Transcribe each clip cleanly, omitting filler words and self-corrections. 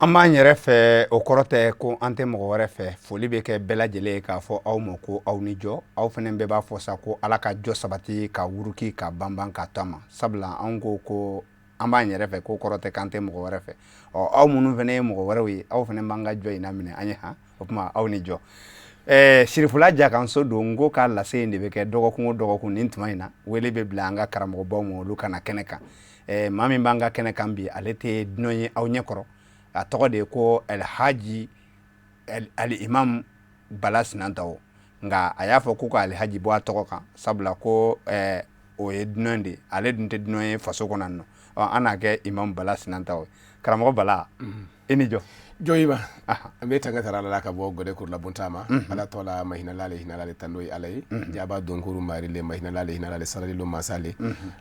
an b'an yɛrɛ fɛ o kɔrɔ tɛ ko an tɛ mɔgɔ wɛrɛ fɛ foli bɛ kɛ bɛɛ lajɛlen k'a fɔ aw ma ko aw ni jɔ aw fana bɛɛ b'a fɔ sa ko ala ka jɔ sabati ka wuruki ka banban ka to ma sabula an ko an b'an yɛrɛ fɛ ko kɔrɔ tɛ k'an tɛ mɔgɔ wɛrɛ fɛ aw minnu fana ye mɔgɔ wɛrɛw ye aw fana b'an ka jɔ in minɛ an ye o tuma aw ni jɔ Sirifula Jakanso don ko k'a lase in de bɛ kɛ dɔgɔkun o dɔgɔkun nin tuma in na wele bɛ bila an ka karamɔgɔbaw ma olu kana kɛnɛ kan maa min b'an ka kɛnɛ kan bi ale tɛ dunan ye aw ɲɛkɔrɔ a tɔgɔ de ko Alhaji Al-Imam Bala Sinantaw nka a y'a fɔ ko ka Alhaji bɔ a tɔgɔ kan sabula ko o ye dunan de ale dun tɛ dunan ye faso kɔnɔ nɔ an n'a kɛ Imam Bala Sinantaw karamɔgɔ Bala i ni jɔ joyiba an bɛ tanga tara ala ka bɔ gode kurla buntama ala tɔla mahinalale hinalale tando ye ala ye jaba donkuru marile mahinalale hinalale saralilo masale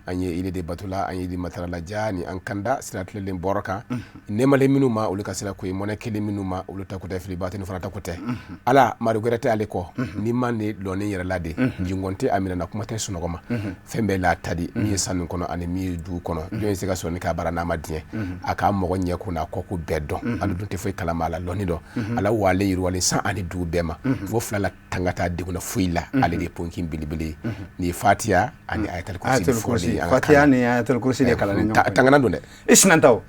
an ye ile de batula an ye di matarala jani an kanda siratlelen boroka nemale minnu ma olu ka sira ko mɔnɛ kelen minnu ma olu ta kutɛ fili batini fana ta kutɛ ala mari gɛrɛtɛ ale kɔ ni man ne lɔni yɛrɛ la de jingonte amina na kuma tɛ sunɔgɔma fɛn bɛɛ la tadi min ye sanu kɔnɔ ani min ye du kɔnɔ jɔn se ka sɔni ka bara n'a ma diɲɛ a ka mɔgɔ ɲɛ ko n'a kɔ ko bɛɛ dɔn ale dun tɛ foyi kalama ala lɔni dɔn ala wale yiriwalen san ani du bɛɛ ma fo filala tangata deguna foyi la ale de ponkin belebele ni fatiya ani ayatul kursi fatiya ni ayatul kursi de kalan ɲɔgɔn tangana don dɛ i Sinantaw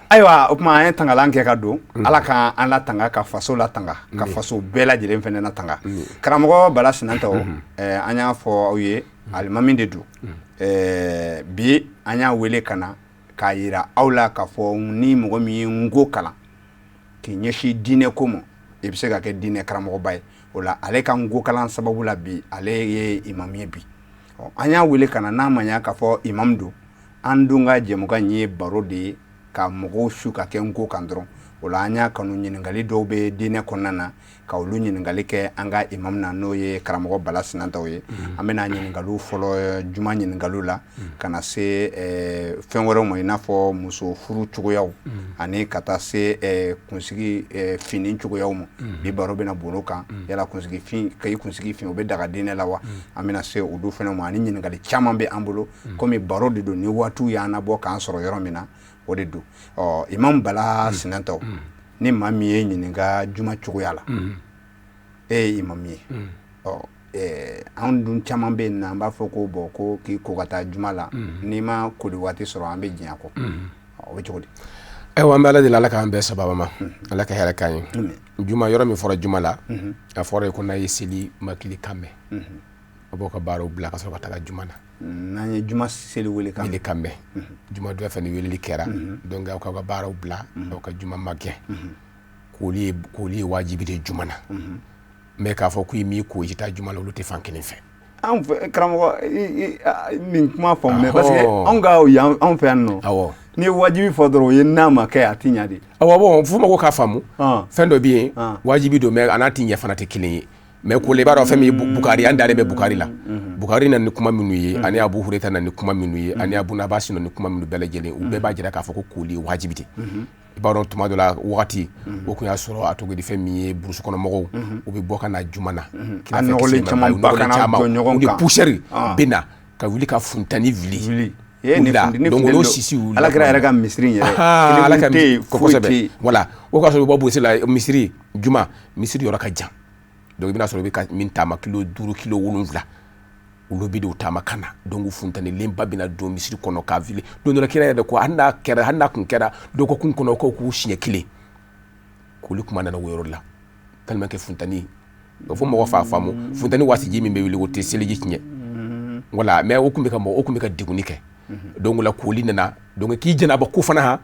ayiwa o tuma an ye tangalan kɛ ka don ala ka an la tanga ka faso la tanga ka faso bɛɛ lajɛlen fɛnɛ na tanga karamɔgɔ Bala Sinantaw an y'a fɔ aw ye alimami de don bi an y'a wele ka na k'a yira aw la k'a fɔ ni mɔgɔ min ye ngo kalan k'i ɲɛsin diinɛ ko ma i bɛ se ka kɛ diinɛ karamɔgɔba ye o la ale ka ngo kalan sababu la bi ale ye imam ye bi an y'a wele ka na n'a ma ɲa k'a fɔ imam don an dun ka jɛmukan ye baro de ye ka mɔgɔw su ka kɛ ngo kan dɔrɔn o la an y'a kanu ɲininkali dɔw bɛ diinɛ kɔnɔna na ka olu ɲininkali kɛ an ka imam na n'o ye karamɔgɔ Bala Sinantaw ye an bɛna ɲininkaliw fɔlɔ juma ɲininkaliw la ka na se fɛn wɛrɛw ma i n'a fɔ muso furu cogoyaw ani ka taa se kunsigi fini cogoyaw ma bi baro bɛna bolo kan yala kunsigi fin ka i kunsigi fin o bɛ daga diinɛ la wa an bɛna se olu fɛnɛ ma ani ɲininkali caman bɛ an bolo komi baro de don ni waatiw y'an labɔ k'an sɔrɔ yɔrɔ min na o de don Imam Bala Sinantaw ni maa min ye ɲininka juma cogoya la e ye imam ye an dun caman bɛ yen na an b'a fɔ ko bɔn ko k'i ko ka taa juma la n'i ma koli waati sɔrɔ an bɛ diɲɛ kɔ o bɛ cogo di an bɛ ala deli ala k'an bɛɛ sababa ma ala ka hɛrɛ k'an ye juma yɔrɔ min fɔra juma la a fɔra ye ko n'a ye seli makili kan mɛn a b'o ka baaraw bila ka sɔrɔ ka taga juma na n'an ye juma seli wele kan mɛn juma dɔ fɛ ni weleli kɛra donc aw ka baaraw bila aw ka juma ma gɛn k'oli ye wajibi de juma na mais k'a fɔ k'i m'i ko i taa juma la olu tɛ fan kelen fɛ an fɛ karamɔgɔ nin kuma faamu parce que anw ka anw fɛ yan nɔ ni wajibi fɔ dɔrɔn o ye n'a ma kɛ a ti ɲa de bon fo ma ko k'a faamu fɛn dɔ bɛ yen wajibi don mais a n'a ti ɲɛ fana tɛ kelen ye mais ko le b'a dɔn fɛn min ye Bukari an dalen bɛ Bukari la Bukari na ni kuma minnu ye ani Abu Hurayra na ni kuma minnu ye ani Abu Nabas na ni kuma minnu bɛɛ lajɛlen u bɛɛ b'a jira k'a fɔ ko koli wajibi de i b'a dɔn tuma dɔ la wagati o kun y'a sɔrɔ a tɔgɔ di fɛn min ye burusi kɔnɔ mɔgɔw u bɛ bɔ ka na juma na a nɔgɔlen caman ba kana jɔ ɲɔgɔn kan u ni poussière bɛ na ka wuli ka funtani wuli donc olu sisi wuli ala kɛra yɛrɛ ka misiri yɛrɛ ala ka kosɛbɛ voilà o ka sɔrɔ u bɔ burusi la misiri juma misiri yɔrɔ ka jan donc i bɛna sɔrɔ i bɛ ka min taama kilo 5 kilo 7 olu bɛ d'o taama kana donc funtanilen ba bɛna don misiri kɔnɔ k'a wuli don dɔ la kira yɛrɛ ko hali n'a kun kɛra dɔgɔkun kɔnɔ ko k'u siɲɛ kelen k'olu kuma nana o yɔrɔ la tellement que funtani fo mɔgɔ f'a faamu funtani waatiji min bɛ wuli o tɛ seliji tiɲɛ voilà mais o kun bɛ ka deguni kɛ donc la koli nana donc k'i jɛnaba ko fana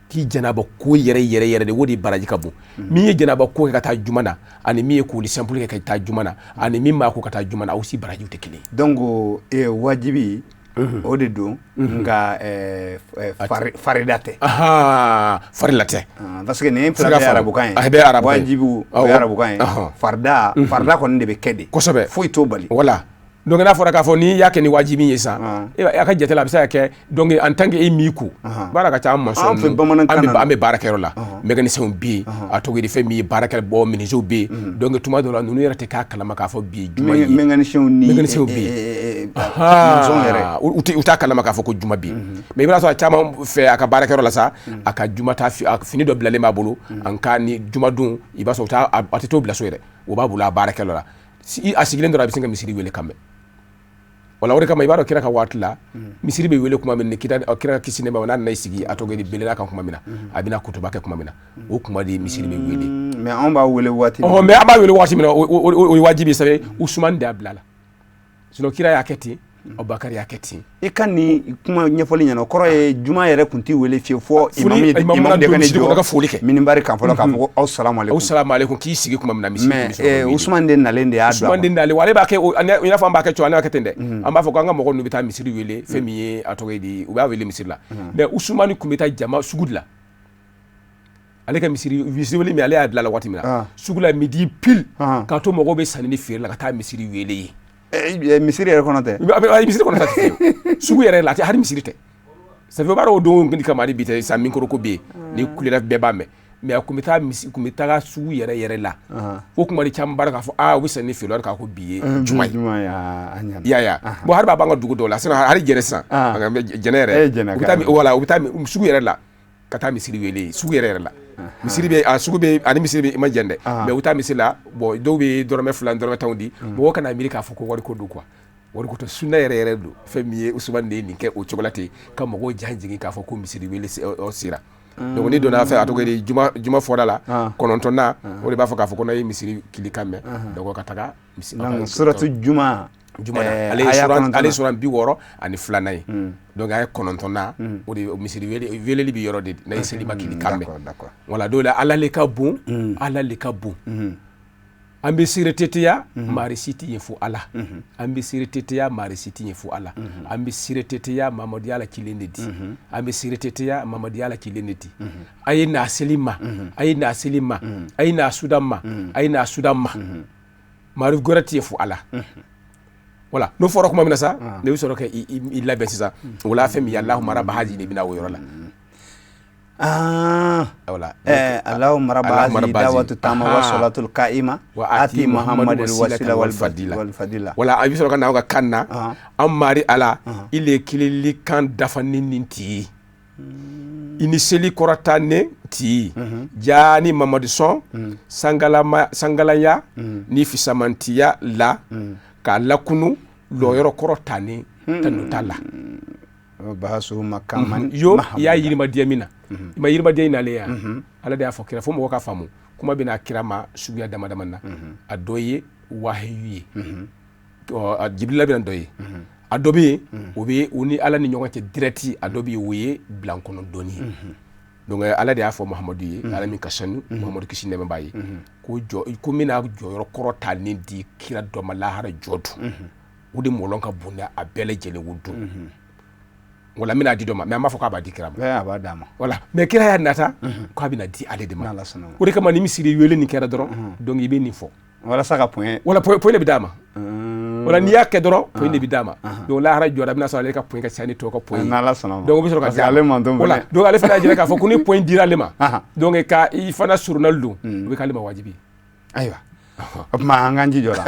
k'i jɛnaba ko yɛrɛ de o de baraji ka bon min ye jɛnaba ko kɛ ka taa juma na ani min ye koli simple kɛ ka taa juma na ani min m'a ko ka taa juma na aw si barajiw tɛ kelen donc wajibi o de don nka farida tɛ farila tɛ parce que nin fila bɛ arabukan ye wajibi o ye arabukan ye farida kɔni de bɛ kɛ de kosɛbɛ foyi t'o bali voilà donc n'a fɔra k'a fɔ n'i y'a kɛ ni wajibi ye sa a ka jate la a bɛ se ka kɛ donc en tant que e m'i ko baara ka ca an maçon an fɛ bamanankan na an bɛ baarakɛyɔrɔ la mécanicien bɛ yen a tɔgɔ di fɛn min ye baarakɛla bɔ menuisier bɛ yen donc tuma dɔw la ninnu yɛrɛ tɛ k'a kalama k'a fɔ bi juma ye mécanicien ni bɛ yen manzon yɛrɛ u t'a kalama k'a fɔ ko juma bi mais i bɛna sɔrɔ a caman fɛ a ka baarakɛyɔrɔ la sa a ka juma ta fini dɔ bilalen b'a bolo an ka ni juma dun i b'a sɔrɔ a tɛ t'o bila so yɛrɛ o b'a bolo a baarakɛyɔrɔ la a sigilen dɔrɔn a bɛ sin ka misiri wele kan mɛn wala o de kama i b'a dɔn kira ka waati la misiri bɛ wele kuma min ni kira ka kisi nɛma n'a nana i sigi a tɔgɔ di belela kan kuma min na a bɛna kutuba kɛ kuma min na o kuma de misiri bɛ wele mais anw b'a wele waati min mais an b'a wele waati min na o ye wajibi ye sabu Usumani de y'a bila la sinon kira y'a kɛ ten Abubakari y'a kɛ ten i ka nin kuma ɲɛfɔli ɲɛna o kɔrɔ ye juma yɛrɛ tun tɛ wele fiyewu fɔ imam de ka ne jɔ minibari kan fɔlɔ k'a fɔ ko aw salamu aleykum k'i sigi kuma min na misiri mais Usumani de nalen de y'a don Usumani de nalen ale b'a kɛ i n'a fɔ an b'a kɛ cogo an b'a kɛ ten dɛ an b'a fɔ ko an ka mɔgɔw n'u bɛ taa misiri wele fɛn min ye a tɔgɔ ye di u b'a wele misiri la mais Usumani tun bɛ taa jama sugu de la ale ka misiri wele min ale y'a bila la waati min na sugu la midi pile k'a to mɔgɔw bɛ sanni ni feere la ka taa misiri wele ye misiri yɛrɛ kɔnɔ tɛ misiri kɔnɔ tɛ sugu yɛrɛ la a tɛ hali misiri tɛ ça fait baara o don kama hali bi tɛ sa min kɔrɔ ko bɛ yen ni kulera bɛɛ b'a mɛn mais a kun bɛ taa sugu yɛrɛ la o kuma de caman baara k'a fɔ u bɛ sanni ni feere k'a ko bi ye juma ye ya bon hali b'a b'an ka dugu dɔw la sinon hali jɛnɛ sisan jɛnɛ yɛrɛ u bɛ taa sugu yɛrɛ la ka taa misiri wele sugu yɛrɛ la misiri bɛ sugu bɛ ani misiri bɛ i ma jɛn dɛ mais u taa misiri la bon dɔw bɛ dɔrɔmɛ 2 dɔrɔmɛ 10 di mɔgɔw kana miiri k'a fɔ ko wariko don quoi wariko tɛ sunna yɛrɛ don fɛn min ye Usumani de ye nin kɛ o cogo la ten ka mɔgɔw jan jigin k'a fɔ ko misiri wele sera donc ni donna fɛ a tɔgɔ di juma fɔda la 9nan o de b'a fɔ k'a fɔ ko n'a ye misiri kili kan mɛn donc ka taga suratu juma ale suran 62 ye donc a ye 9nan o de misiri weleli bɛ yɔrɔ de n'a ye seliba kili kan mɛn wala dɔw la ala le ka bon an bɛ seereteteya maari si tɛ yen fo ala an bɛ seereteteya maari si tɛ yen fo ala an bɛ seereteteya Mamadu Ala cilen de di an bɛ seereteteya Mamadu Ala cilen de di a ye n'a seli ma a ye n'a seli ma a ye n'a suda ma a ye n'a suda ma maari gɔrɛ tɛ yen fo ala wala n'o fɔra kuma min na sa ne bɛ sɔrɔ ka i labɛn sisan o la fɛn min ye Allahumma rabba haji de bɛna o yɔrɔ la Allahumma rabba hazi da'watu tamma wa salatul qa'ima wa ati Muhammadul wasila wal fadila wala a bɛ sɔrɔ ka na ka kan na an mari ala il est kilili kan dafani nin ti i ni seli kɔrɔta ne ti ja ni Mamadu sɔn sangalaya ni fisamantiya la k'a lakunu lɔyɔrɔ kɔrɔta ne tanu t'a la bahasu makaman yo y'a yirimadiya min na i ma yirimadiya in nale ya ala de y'a fɔ kira fo mɔgɔ ka faamu kuma bɛna kira ma suguya dama dama na a dɔ ye wahiyu ye Jibrila bɛna dɔ ye a dɔ bɛ yen o bɛ u ni ala ni ɲɔgɔn cɛ direct a dɔ bɛ yen o ye bilankɔnɔ dɔnni ye donc ala de y'a fɔ Muhamadu ye ala min ka sanu Muhamadu kisi nɛmɛ b'a ye ko n bɛna jɔyɔrɔ kɔrɔ ta ni di kira dɔ ma lahara jɔ dun o de mɔlɔn ka bon a bɛɛ lajɛlen o dun wala min a di dɔ ma mais an b'a fɔ k'a b'a di kira ma a b'a d'a ma wala mais kira y'a nata k'a bɛna di ale de ma o de kama ni misiri wele nin kɛra dɔrɔn donc i bɛ nin fɔ walasa ka point wala point de bɛ d'a ma wala n'i y'a kɛ dɔrɔn point de bɛ d'a ma donc lahara jɔra a bɛna sɔrɔ ale ka point ka ca ni tɔw ka point donc o bɛ sɔrɔ ka diya wala donc ale fana y'a jira k'a fɔ ko ni point dira ale ma donc ka i fana surunali don o bɛ k'ale ma wajibi ayiwa o tuma an k'an jijɔ la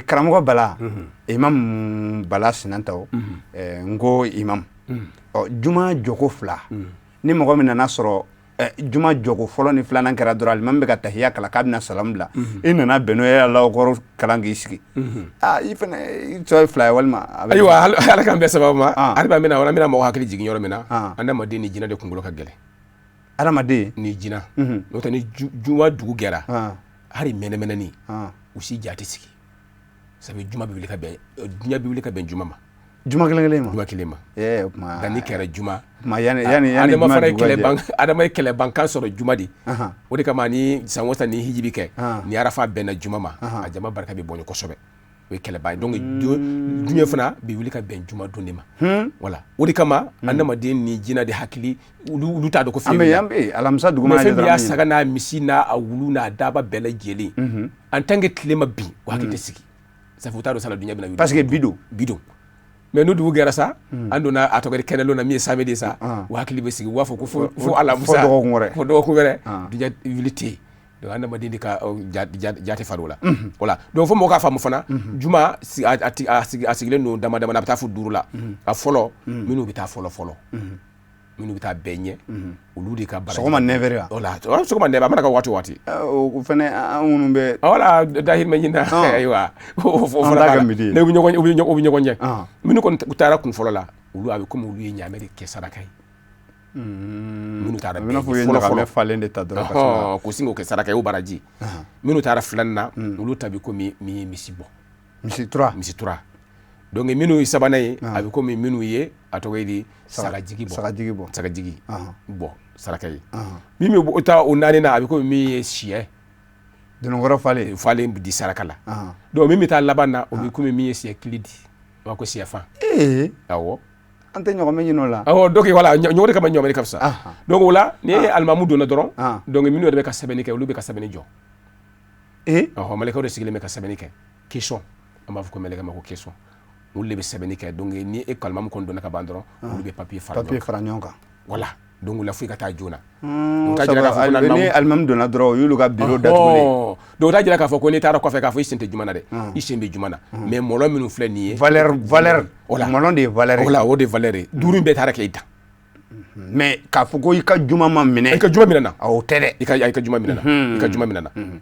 karamɔgɔ Bala imam Bala Sinanta n ko imam juma jɔko 2 ni mɔgɔ min nana sɔrɔ juma jɔko fɔlɔ ni 2nan kɛra dɔrɔn alimami bɛ ka tahiya kalan k'a bɛna salamu bila i nana bɛn n'o ye Alahu akbar kalan k'i sigi i fana i tɔ ye 2 ye walima ayiwa ala k'an bɛɛ sababu ma hali bi an bɛna mɔgɔ hakili jigin yɔrɔ min na adamaden ni jinɛ de kunkolo ka gɛlɛn adamaden ni jinɛ n'o tɛ ni juma dugu gɛra hali mɛnɛmɛnɛni u si ja tɛ sigi sabu juma bɛ wuli ka bɛn dunya bɛ wuli ka bɛn juma ma juma kelen ma juma kelen ma nka ni kɛra juma yani adama fana ye kɛlɛbankan sɔrɔ juma de o de kama ni san o san ni hiji bɛ kɛ ni arafa bɛnna juma ma a jama barika bɛ bonya kosɛbɛ o ye kɛlɛban ye donc dunya fana bɛ wuli ka bɛn juma don de ma wala o de kama adamaden ni jinɛ de hakili olu t'a dɔn ko fɛn alamisa dugu ma fɛn min y'a saga n'a misi n'a wulu n'a daba bɛɛ lajɛlen en tant que tile ma bin o hakili tɛ sigi sabu u t'a dɔn sala dunya bɛna wuli parce que bidon mais n'u dugu gɛra sa an donna a tɔgɔ kɛnɛ na min ye samedi sa u hakili bɛ sigi u b'a fɔ ko fo alamusa fo dɔgɔkun wɛrɛ dunya wuli tɛ yen donc anda madindi ka jate farola voilà donc fo mo ka famu fana juma asigilen no dama na bata fu durula a folo minu bita folo minu bita benye uludi ka bara sogoma nevera voilà sogoma neva mana ka wati o fene unu be voilà dahir menyina aywa fo fala ne ubi nyogonye minu kon tara kun folo la ulu abi comme ulu nyameri ke sadaka minu tara folo falende ta dro ka ko singo ke sadaka yo baraji minu tara flanna ulu tabi ko mi misibo misi 3 donc minu sabanaye abi ko minu ye atogedi sagajigi bo sarakay mimi uta onani na abi ko mi ye chien de ngoro fale di sarakala donc mimi ta labana obi ko mi ye chien klidi wa ko CFA awo ante ñoko me ñino la awo donc voilà ñoko kama ñomé comme ça donc wala ni almamu do na doron donc minu de ka sabeni ke lu be ka sabeni jo maleka de sigile me ka sabeni ke question amba ko meleka mako question ulle be sabeni ke donc ni e kalmam kon do na ka bandoro ulu be papier faranyonka voilà donc la fuika ta jona ta jira ka fo ni almam do na doro yulu ga bureau datule donc ta jira ka fo ko ni tara ko fe ka fo isente jumana de isembe jumana mais molo minu fle ni valeur molon de valeur voilà o de valeur duru be tara ke ita mais ka fo ko ika juma ma mine ika juma minana o tede ika juma minana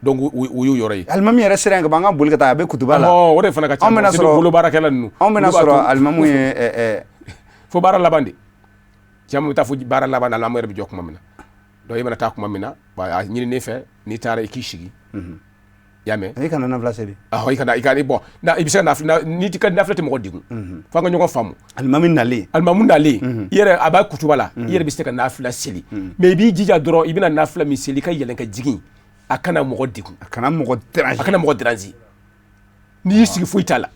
donc uyu yorey almam yere serenga banga bulga ta be kutuba la o de fana ka cha bolo barakela nu on mena soro almamu fo bara labandi jamu ta fu bara labandi almamu yere bi jokuma mina do yimana ta kuma mina ba nyini ne fe ni tara ikishigi yame e kana na vlasedi ikani bon na ibisa na ni tika na flete mo digu fa nga nyoko famu almamu nali yere aba kutubala yere bi seka na fla seli mais bi jija doro ibina na fla mi seli ka yelen ka jigi akana mo digu akana mo dranzi ni sigi fuitala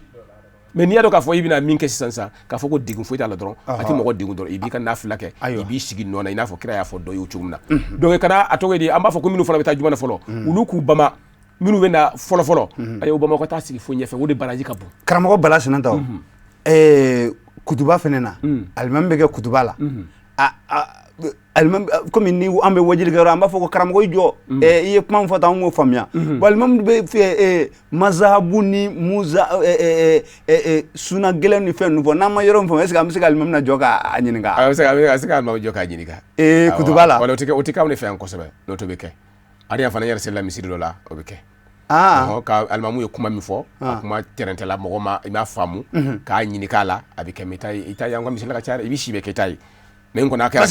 mais ni yado ka fo ibina min ke sisansa ka fo ko digu fuitala doro ati mo digu doro ibi ka na fla ke ibi sigi nona ina fo kira ya fo do yu chumna donc kana atogedi amba fo ko minu fo beta jumana folo uluku bama minu bena folo ayo bama ko ta sigi fo nyefe wodi baraji ka bu karamo bala sinanta kutuba fenena almam be ke kutuba la almam comme ni ambe wajil garo amba fo ko karamo jo iye kuma fo ta mo famia almam be fe mazhabu ni muza suna gelen ni fe no na ma yoro fo est ce que am se almam na joka anyininga est ce que almam joka anyininga kutuba la wala utika ne fe an ko sebe no to be ke ari afana yar sella misiri lola obeke ka almamu ye kuma mi fo kuma terente la mo ma ima famu ka nyini kala abike mitai ita yanga misila ka chara ibishi be ketai men ko na ka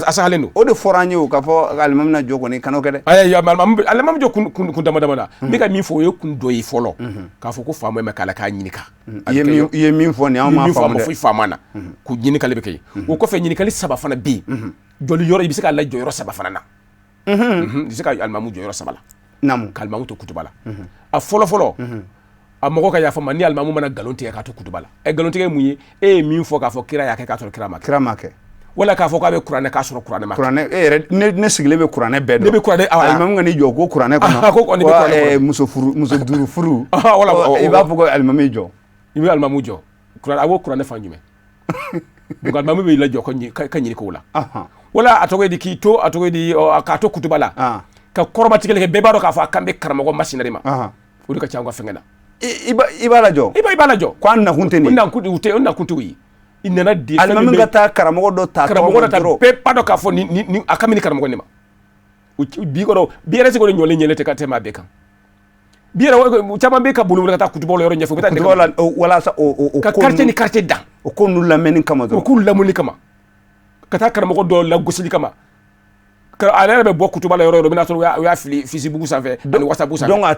asahalenu o de foranyo ka fo almamu na jogo ni kanoke de ay ya almamu jo kun dama na bika mi fo ye kun doyi folo ka fo ko famu me kala ka nyini ka ye mi fo ni ama famu de fo famana ku nyini kala be kay o ko fe nyini kala saba fana bi joli yoro ibisa la jo yoro saba fana na disika almamu jo yoro saba la namu kalmamu to kutubala a folo a mogo ka yafa mani almamu mana galonti ya ka to kutubala galonti ke munye min fo ka fo kira ya ka to kira make wala ka fo ka be qur'ane ka soro qur'ane ma qur'ane ne sigile be qur'ane be do ne be qur'ane almamu ngani jo ko qur'ane ko ko on be qur'ane muso duru furu wala iba fo ko almamu jo ibi almamu jo qur'ane ago qur'ane fanjume donc almamu be la jo ko ka nyini ko wala wala atogoy ki to atogoy ka to kutubala ka korba tigele ke bebaro ka fa kambe karamago machinery ma udi ka chango fengena iba la jo ko an na kunte ni na kunte wi inana di almamu ngata karamago do ta bebado ka fo ni akamini karamago ni ma bi ko bi resi ko nyole nyele te ka tema be kan bi ra chama be ka bulu ka ta kutubolo yoro nyefu beta wala sa o ka quartier dan o ko nu lameni kama do o ko lamuni kama kata karamago do la gosili kama ka ala be bo kutuba la yoro mina so ya fili Facebook sanfɛ ani WhatsApp sanfɛ donc a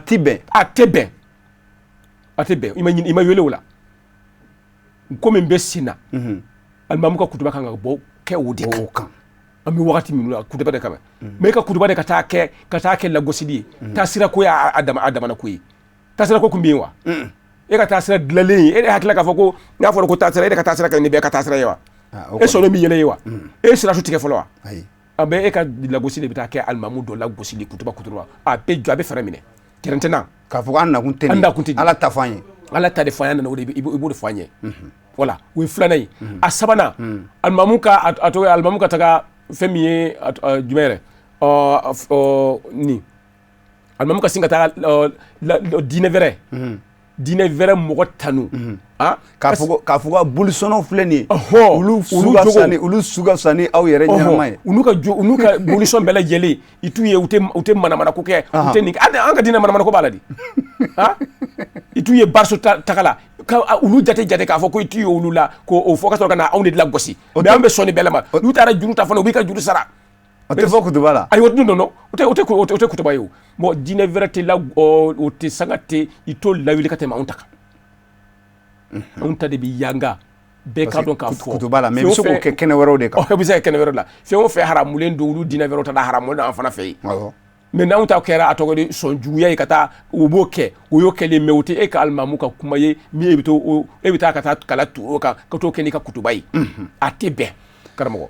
tebe ima yele wala ko min be sina almamu ka kutuba kan bo ke wodi kan ami wakati min kutuba de kama me ka kutuba de ka ta ke la gosili ta sira ko ya adama na koyi ta sira ko kumbiwa ka ta sira dlale hakila ka foko na fo ko ta sira ka ta sira kan ni be ka ta sira yawa so no mi yele yawa sira su tike folo wa abe ka lagosi de bita ke almamu do lagosi li kutuba a be jo abe fara mine terentena ka fo an na kunteni ala tafanye ala ta de fanya na wodi ibu de fanye voilà we flanay a sabana almamu ka taga femiye jumere ni alimamu ka sin ka taa diinɛ wɛrɛ mɔgɔ tanu k'a fɔ ka bolisɔnw filɛ nin ye olu suga fisa ni aw yɛrɛ ɲɛnama ye olu ka bolisɔn bɛɛ lajɛlen i t'u ye u tɛ manamana ko kɛ u tɛ nin an ka diinɛ manamana ko b'a la di i t'u ye bariso taga la olu jate k'a fɔ ko i t'u ye olu la k'o fɔ ka sɔrɔ ka na anw de lagosi mais an bɛ sɔn nin bɛɛ la ma n'u taara juru ta fana u b'i ka juru sara o tɛ fɔ kutuba la ayi o tɛ kutuba ye o bon diinɛ wɛrɛ tɛ la o tɛ sanga tɛ i t'o lawuli ka tɛmɛ anw ta kan anw ta de bɛ yanga bɛɛ ka dɔn k'a fɔ kutuba la mais i bɛ se k'o kɛ kɛnɛ wɛrɛw de kan i bɛ se ka kɛnɛ wɛrɛw la fɛn o fɛn haramulen don olu diinɛ wɛrɛw ta da haramulen don an fana fɛ yen mais n'anw ta kɛra a tɔgɔ de sɔn juguya ye ka taa u b'o kɛ o y'o kɛlen mais o tɛ e ka alimamu ka kuma ye min e bɛ taa ka taa kala tugu o kan ka t'o kɛ n'i ka kutuba ye a tɛ bɛn karamɔgɔ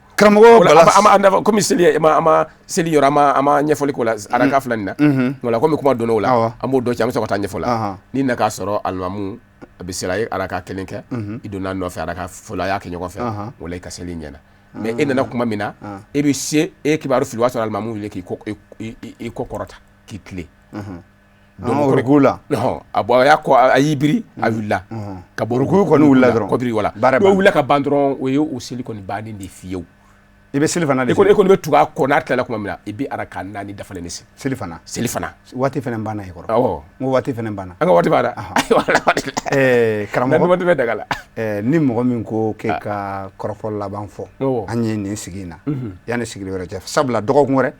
Bala komi seli ama seli yɔrɔ ama ɲɛfɔli ko la araka fila nin na wala komi kuma donna o la an b'o dɔn cɛ an bɛ sɔn ka taa ɲɛfɔ la ni na k'a sɔrɔ alimamu a bɛ seli a ye araka kelen kɛ i donna nɔfɛ araka fɔlɔ a y'a kɛ ɲɔgɔn fɛ wala i ka seli ɲɛna mais e nana kuma min na e bɛ se e kibaru fili o y'a sɔrɔ alimamu wele k'i kɔ kɔrɔta k'i tile ruku la a y'i biri a wulila ka bɔ ruku kɔni wulila dɔrɔn kɔbiri wala n'o wulila ka ban dɔrɔn o ye o seli kɔni bannen de fiyewu i bɛ seli fana de e kɔni bɛ tugu a kɔ n'a tilala kuma min na i bɛ araka 4 dafalen de seli fana waati fana banna i kɔrɔ n ko waati fana banna an ka waati b'a la karamɔgɔ waati bɛ daga la ni mɔgɔ min ko k'e ka kɔrɔfɔ laban fɔ an ye nin sigi in na yanni sigili wɛrɛ cɛ sabula dɔgɔkun wɛrɛ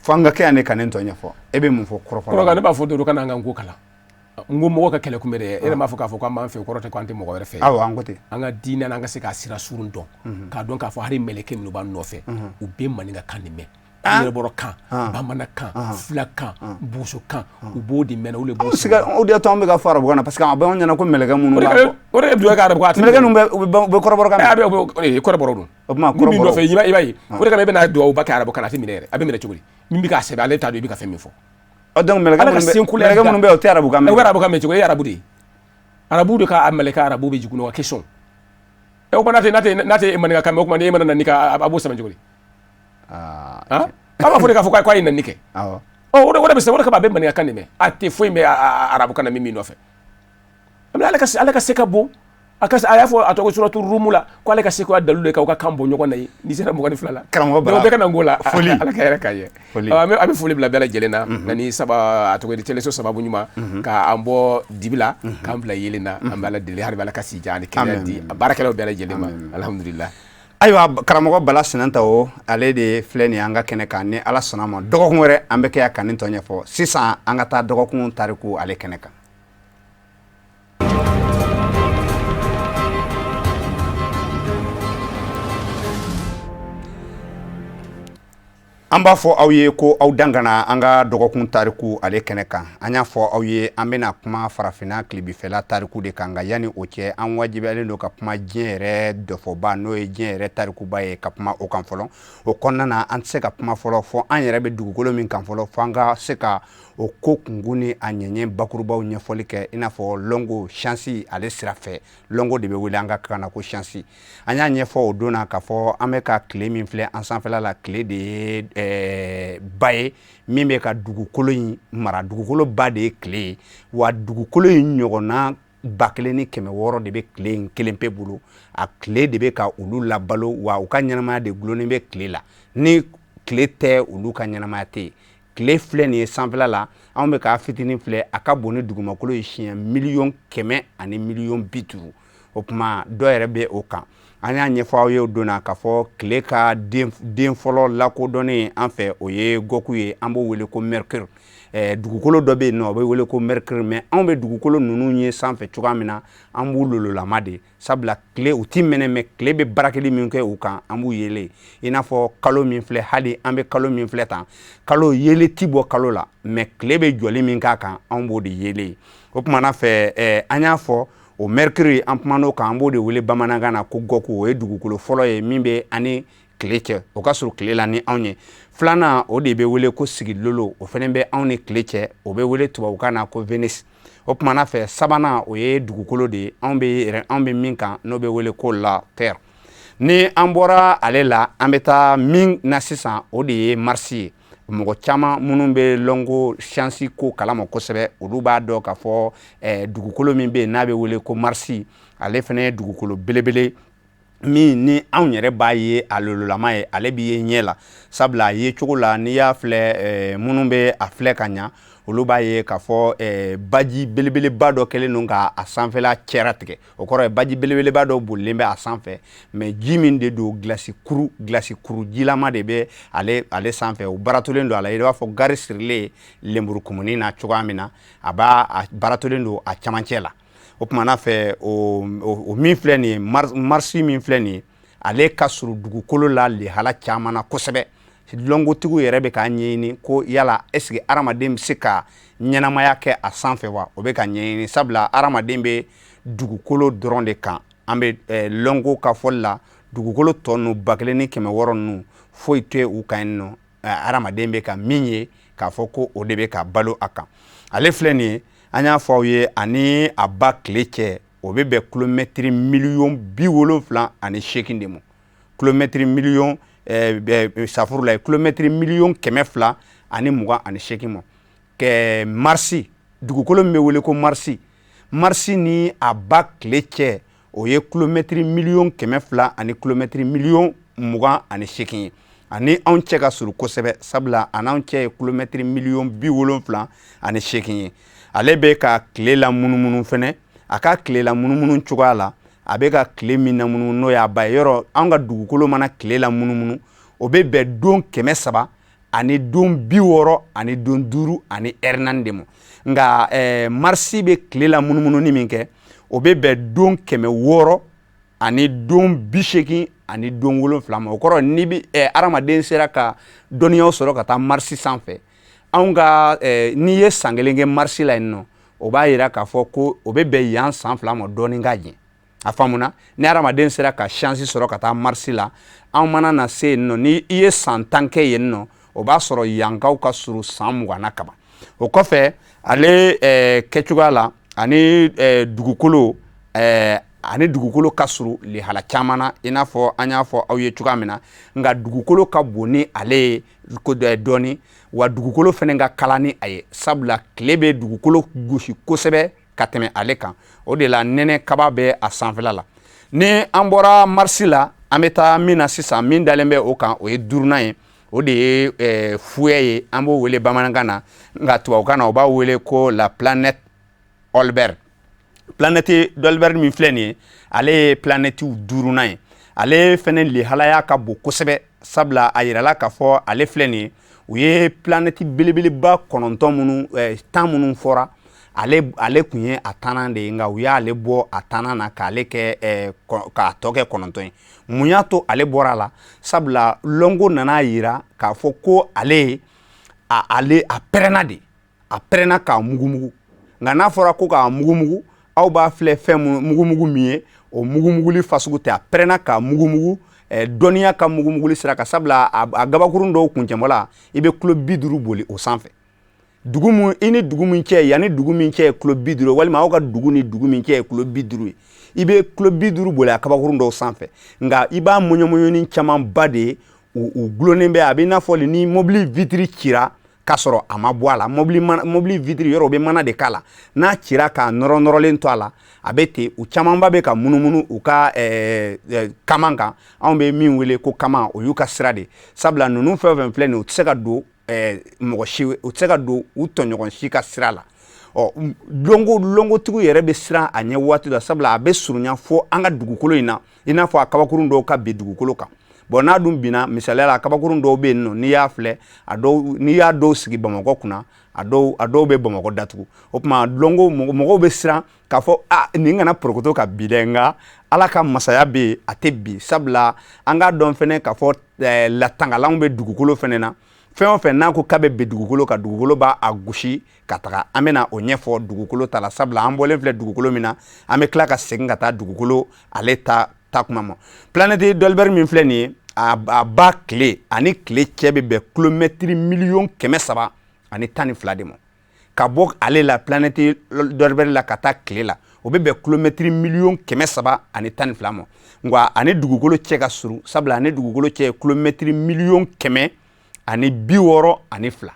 fo an ka kɛ yan ne ka ne tɔ ɲɛfɔ e bɛ mun fɔ kɔrɔfɔ ne b'a fɔ dɔrɔn kana an ka n ko kalan n ko mɔgɔ ka kɛlɛ kunbɛ dɛ e yɛrɛ m'a fɔ k'a fɔ k'an b'an fɛ kɔrɔ tɛ k'an tɛ mɔgɔ wɛrɛ fɛ awɔ an ko ten an ka diinɛ n'an ka se k'a sira surun dɔn k'a dɔn k'a fɔ hali mɛlɛkɛ minnu b'an nɔfɛ u bɛ maninka kan de mɛn yɛrɛbɔrɔ kan bamanan kan fila kan buguso kan u b'o de mɛn olu de b'o o de to an bɛ ka fɔ arabukan na parce que a b'anw ɲɛna ko mɛlɛkɛ minnu b'a fɔ o de ye duwawu kɛ arabukan mɛlɛkɛ ninnu bɛ kɔrɔbɔrɔ kan na kɔrɔbɔrɔ don o tuma min nɔfɛ i b'a ye o de kama i bɛna duwawu ba kɛ arabukan na a tɛ minɛ yɛrɛ a bɛ minɛ cogo di min bɛ k'a sɛbɛn ale t'a dɔn i bɛ ka fɛn min fɔ donc mɛlɛkɛ minnu bɛ o tɛ arabukan mɛn o bɛ arabukan mɛn cogo ye arabu de ye arabu de ka mɛlɛkɛ arabu bɛ jigin o ka question o kuma n'a tɛ maninka kan mɛn o kuma e mana na ni ka a b'o sɛbɛn cogo di an b'a fɔ de k'a fɔ k'a ye nanni kɛ o de bɛ sɛbɛn o de kama a bɛ maninka kan de mɛn a tɛ foyi mɛn arabukan na min nɔfɛ ale ka se ka bon a y'a fɔ a tɔgɔ suratu rumu la ko ale ka se k'a dalu de k'aw ka kan bɔ ɲɔgɔn na ye n'i sera 22 la karamɔgɔ Bala bɛɛ ka na n ko la foli ala ka yɛrɛ k'a ye a bɛ foli bila bɛɛ lajɛlen na na ni a tɔgɔ di teleso sababu ɲuman k'an bɔ dibi la k'an bila yelen na an bɛ ala deli hali ala ka si jan ani kɛnɛya di a baarakɛlaw bɛɛ lajɛlen ma alhamdulillah ayiwa karamɔgɔ Bala Sinanta o ale de filɛ nin an ka kɛnɛ kan ni ala sɔnna ma dɔgɔkun wɛrɛ an bɛ kɛ yan ka nin tɔ ɲɛfɔ sisan an ka taa dɔgɔkun tariku ale kɛnɛ kan an b'a fɔ aw ye ko aw dangana an ka dɔgɔkun tariku ale kɛnɛ kan an y'a fɔ aw ye an bɛna kuma farafinna tilebifɛla tariku de kan nka yanni o cɛ an wajibiyalen don ka kuma diɲɛ yɛrɛ dɔfɔba n'o ye diɲɛ yɛrɛ tarikuba ye ka kuma o kan fɔlɔ o kɔnɔna na an tɛ se ka kuma fɔlɔ fɔ an yɛrɛ bɛ dugukolo min kan fɔlɔ fo an ka se ka o ko kungun ni a ɲɛɲɛ bakurubaw ɲɛfɔli kɛ i n'a fɔ longo chansi ale sira fɛ longo de bɛ wele an ka kan na ko chansi an y'a ɲɛfɔ o don na k'a fɔ an bɛ ka tile min filɛ an sanfɛla la tile de ye ba ye min bɛ ka dugukolo in mara dugukolo ba de ye tile ye wa dugukolo in ɲɔgɔnna 1600 de bɛ tile in kelen pe bolo a tile de bɛ ka olu labalo wa u ka ɲɛnamaya de gulonnen bɛ tile la ni tile tɛ olu ka ɲɛnamaya tɛ yen tile filɛ nin ye sanfɛla la anw bɛ k'a fitinin filɛ a ka bon ni dugumakolo ye siɲɛ 1,100,000 ani 1,50,000 o tuma dɔ yɛrɛ bɛ o kan an y'a ɲɛfɔ aw ye o don na k'a fɔ tile ka den fɔlɔ lakodɔnnen an fɛ o ye gɔku ye an b'o wele ko mercure dugukolo dɔ bɛ yen nɔ o bɛ wele ko mercure mais anw bɛ dugukolo ninnu ye sanfɛ cogoya min na an b'u lololama de sabula tile u ti mɛnɛ mais tile bɛ baarakɛli min kɛ u kan an b'u yele i n'a fɔ kalo min filɛ hali an bɛ kalo min filɛ tan kalo yele ti bɔ kalo la mais tile bɛ jɔli min k'a kan an b'o de yele o tumana fɛ an y'a fɔ o mercure an kuman'o kan an b'o de wele bamanankan na ko gɔku o ye dugukolo fɔlɔ ye min bɛ ani tile cɛ o ka sɔrɔ tile la ni anw ye filanan o de bɛ wele ko sigilolo o fana bɛ anw ni tile cɛ o bɛ wele tubabukan na ko Venus o tumana fɛ sabanan o ye dugukolo de ye anw bɛ min kan n'o bɛ wele ko la terre ni an bɔra ale la an bɛ taa min na sisan o de ye Mars ye mɔgɔ caman minnu bɛ longo chance ko kalama kosɛbɛ olu b'a dɔn k'a fɔ dugukolo min bɛ yen n'a bɛ wele ko Marsi ale fana ye dugukolo belebele min ni anw yɛrɛ b'a ye a lololama ye ale b'i ye ɲɛ la sabula a ye cogo la n'i y'a filɛ minnu bɛ a filɛ ka ɲa olu b'a ye k'a fɔ baji belebeleba dɔ kɛlen don k'a sanfɛla cɛra tigɛ o kɔrɔ ye baji belebeleba dɔ bolilen bɛ a sanfɛ mais ji min de don glasi kuru jilama de bɛ ale sanfɛ o baratolen don a la i b'a fɔ gari sirilen lenburu kumuni na cogoya min na a b'a baratolen don a camancɛ la o kumana fɛ o min filɛ nin ye Marsi min filɛ nin ye ale ka surun dugukolo la lihala caman na kosɛbɛ longotigiw yɛrɛ bɛ k'a ɲɛɲini ko yala est-ce que adamaden bɛ se ka ɲɛnamaya kɛ a sanfɛ wa o bɛ ka ɲɛɲini sabula adamaden bɛ dugukolo dɔrɔn de kan an bɛ longo ka fɔli la dugukolo tɔ ninnu 1600 ninnu foyi tɛ u kan yen nɔ adamaden bɛ ka min ye k'a fɔ ko o de bɛ ka balo a kan ale filɛ nin ye an y'a fɔ aw ye ani a ba tile cɛ o bɛ bɛn kilomɛtiri miliyɔn 78 de ma kilomɛtiri miliyɔn safurula ye kilomɛtiri miliyɔn 228 ma kɛ Marsi dugukolo min bɛ wele ko Marsi ni a ba tile cɛ o ye kilomɛtiri miliyɔn 200 ani kilomɛtiri miliyɔn 28 ye ani anw cɛ ka surun kosɛbɛ sabula an'anw cɛ ye kilomɛtiri miliyɔn 78 ye ale bɛ ka tile la munumunu fɛnɛ a ka tile la munumunu cogoya la a bɛ ka tile min na munumunu n'o y'a ba ye yɔrɔ an ka dugukolo mana tile la munumunu o bɛ bɛn don 300 ani don 60 ani don 5 ani heure 4 de ma nka Marsi bɛ tile la munumunu ni min kɛ o bɛ bɛn don 600 ani don 80 ani don 7 ma o kɔrɔ ni bɛ adamaden sera ka dɔnniyaw sɔrɔ ka taa Marsi sanfɛ anw ka n'i ye san kelen kɛ Marsi la yen nɔ o b'a yira k'a fɔ ko o bɛ bɛn yan san 2 ma dɔɔnin ka jɛ a faamuna ni adamaden sera ka chance sɔrɔ ka taa Marsi la anw mana na se yen nɔ ni i ye san 10 kɛ yen nɔ o b'a sɔrɔ yankaw ka surun san 20 na kaban o kɔfɛ ale kɛcogoya la ani dugukolo ka surun lihala caman na i n'a fɔ an y'a fɔ aw ye cogoya min na nka dugukolo ka bon ni ale ye dɔɔnin wa dugukolo fɛnɛ ka kalan ni a ye sabula tile bɛ dugukolo gosi kosɛbɛ ka tɛmɛ ale kan o de la nɛnɛ kaba bɛ a sanfɛla la ni an bɔra Marsi la an bɛ taa min na sisan min dalen bɛ o kan o ye 4nan ye o de ye fuya ye an b'o wele bamanankan na nka tubabukan na o b'a wele ko la planète Olbert planète d'Olbert min filɛ nin ye ale ye planète 5nan ye ale fɛnɛ lihalaya ka bon kosɛbɛ sabula a yirala k'a fɔ ale filɛ nin ye u ye planète belebeleba 9 minnu 10 minnu fɔra ale kun ye a 10nan de ye nka u y'ale bɔ a 10nan na k'ale kɛ k'a tɔ kɛ 9 ye mun y'a to ale bɔra a la sabula longo nana yira k'a fɔ ko ale pɛrɛnna de a pɛrɛnna k'a mugumugu nka n'a fɔra ko k'a mugumugu aw b'a filɛ fɛn mugumugu min ye o mugumuguli fasugu tɛ a pɛrɛnna k'a mugumugu dɔnniya ka mugumuguli sira kan sabula a gabakurun dɔw kuncɛmɔla i bɛ kilo 50 boli o sanfɛ i ni dugu min cɛ yanni dugu min cɛ ye kilo 50 walima aw ka dugu ni dugu min cɛ ye kilo 50 ye i bɛ kilo 50 boli a gabakurun dɔw sanfɛ nka i b'a mɔɲɔmɔɲɔni caman ba de ye u gulonnen bɛ a bɛ i n'a fɔ ni mobili vitiri cira k'a sɔrɔ a ma bɔ a la mobili vitiri yɔrɔ o bɛ mana de k'a la n'a cira k'a nɔrɔnɔrɔlen to a la a bɛ ten u camanba bɛ ka munumunu u ka kaman kan anw bɛ min wele ko kaman o y'u ka sira de sabula ninnu fɛn o fɛn filɛ nin ye u tɛ se ka don mɔgɔ si u tɛ se ka don u tɔɲɔgɔn si ka sira la longotigiw yɛrɛ bɛ siran a ɲɛ waati la sabula a bɛ surunya fo an ka dugukolo in na i n'a fɔ a kabakurun dɔw ka bin dugukolo kan bon n'a dun binna misaliya la kabakurun dɔw bɛ yen nɔ n'i y'a filɛ n'i y'a dɔw sigi Bamakɔ kunna a dɔw bɛ Bamakɔ datugu o tuma mɔgɔw bɛ siran k'a fɔ nin kana porokoto ka bin dɛ nka Ala ka masaya bɛ yen a tɛ bin sabula an k'a dɔn fɛnɛ k'a fɔ latangalanw bɛ dugukolo fɛnɛ na fɛn o fɛn n'a ko k'a bɛ bin dugukolo kan dugukolo b'a gosi ka taga an bɛna o ɲɛfɔ dugukolo ta la sabula an bɔlen filɛ dugukolo min na an bɛ tila ka segin ka taa dugukolo ale ta kuma ma planète d'Olbert min filɛ nin ye a ba tile ani tile cɛ bɛ bɛn kilomɛtiri miliyɔn 312 de ma ka bɔ ale la planète d'Olbert la ka taa tile la o bɛ bɛn kilomɛtiri miliyɔn 312 ma nka ani dugukolo cɛ ka surun sabula ani dugukolo cɛ ye kilomɛtiri miliyɔn 100 ani 62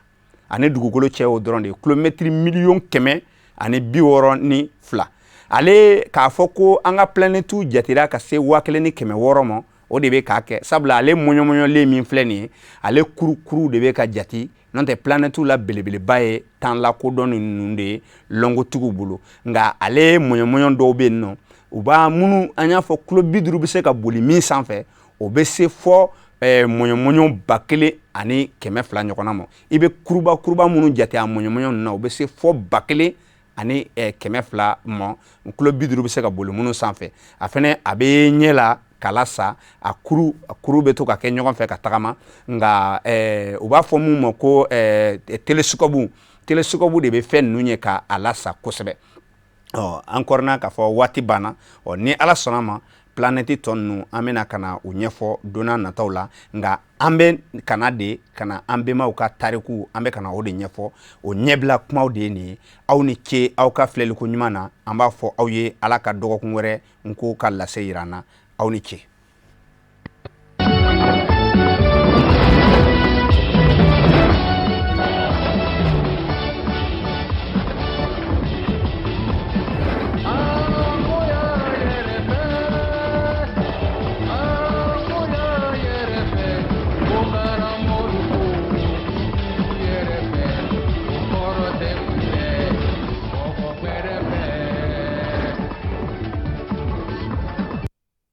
ani dugukolo cɛ o dɔrɔn de kilomètre million 100 ani 62 ale k'a fɔ ko an ka planète jatera ka se 1600 ma o de bɛ k'a kɛ sabula ale mɔɲɔmɔɲɔlen min filɛ nin ye ale kuru de bɛ ka jati n'o tɛ planète la belebeleba ye tan la kodɔn ninnu de ye lɔngotigiw bolo nka ale mɔɲɔmɔɲɔ dɔw bɛ yen nɔ u b'a minnu an y'a fɔ kilo 50 bɛ se ka boli min sanfɛ o bɛ se fɔ mɔɲɔmɔɲɔ 1000 ani 200 ɲɔgɔnna ma i bɛ kuruba minnu jate a mɔɲɔmɔɲɔ ninnu na o bɛ se fɔ 1000 ani 200 ma kilo 50 bɛ se ka boli minnu sanfɛ a fɛnɛ a bɛ ɲɛ la kala sa a kuru bɛ to ka kɛ ɲɔgɔn fɛ ka tagama nka u b'a fɔ mun ma ko télescope de bɛ fɛn ninnu ye ka a lasa kosɛbɛ an kɔrɔna k'a fɔ waati banna ni ala sɔnna ma planète tɔ ninnu an bɛna ka na u ɲɛfɔ don n'a nataw la nka an bɛ kana an bɛnbaw ka tariku an bɛ ka na o de ɲɛfɔ o ɲɛbila kumaw de ye nin ye aw ni ce aw ka filɛliko ɲuman na an b'a fɔ aw ye ala ka dɔgɔkun wɛrɛ n ko ka lase yir'an na aw ni ce